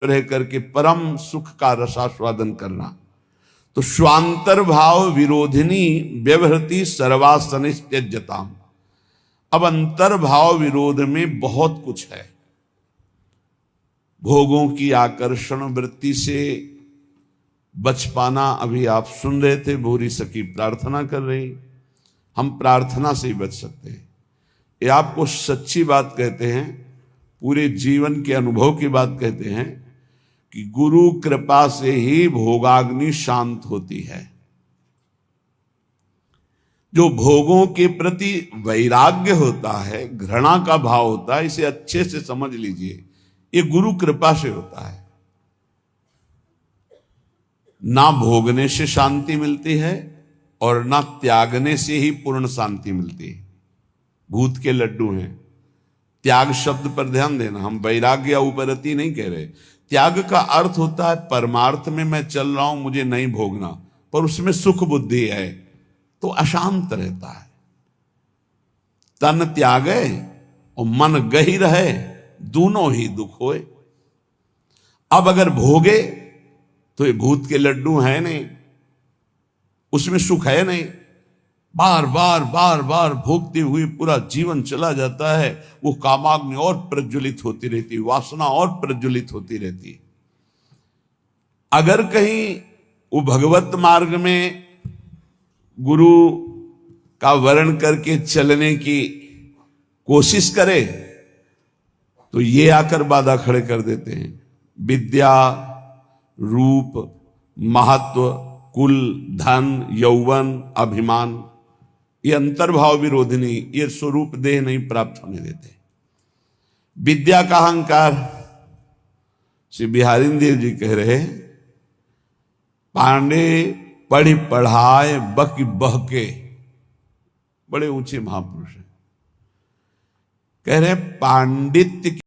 रह करके परम सुख का रसास्वादन करना। तो स्वांतर भाव विरोधिनी व्यवहृति सर्वासनित्यजताम। अब अंतर भाव विरोध में बहुत कुछ है। भोगों की आकर्षण वृत्ति से बच पाना, अभी आप सुन रहे थे भूरी सखी प्रार्थना कर रही, हम प्रार्थना से ही बच सकते हैं। ये आपको सच्ची बात कहते हैं, पूरे जीवन के अनुभव की बात कहते हैं कि गुरु कृपा से ही भोगाग्नि शांत होती है। जो भोगों के प्रति वैराग्य होता है, घृणा का भाव होता है, इसे अच्छे से समझ लीजिए, ये गुरु कृपा से होता है। ना भोगने से शांति मिलती है और ना त्यागने से ही पूर्ण शांति मिलती है। भूत के लड्डू हैं। त्याग शब्द पर ध्यान देना, हम वैराग्य या उपरति नहीं कह रहे। त्याग का अर्थ होता है परमार्थ में मैं चल रहा हूं, मुझे नहीं भोगना, पर उसमें सुख बुद्धि है तो अशांत रहता है। तन त्यागे और मन गही रहे, दोनों ही दुख होए। अब अगर भोगे तो ये भूत के लड्डू है नहीं, उसमें सुख है नहीं। बार बार बार बार भोगते हुए पूरा जीवन चला जाता है, वो कामाग्नि और प्रज्वलित होती रहती, वासना और प्रज्वलित होती रहती। अगर कहीं वो भगवत मार्ग में गुरु का वर्ण करके चलने की कोशिश करे तो ये आकर बाधा खड़े कर देते हैं। विद्या, रूप, महत्व, कुल, धन, यौवन, अभिमान, ये अंतर्भाव विरोधिनी, ये स्वरूप देह नहीं प्राप्त होने देते। विद्या का अहंकार, श्री बिहारी देव जी कह रहे, पांडे पढ़ी पढ़ाए बक बहके, बड़े ऊंचे महापुरुष हैं, कह रहे पांडित्य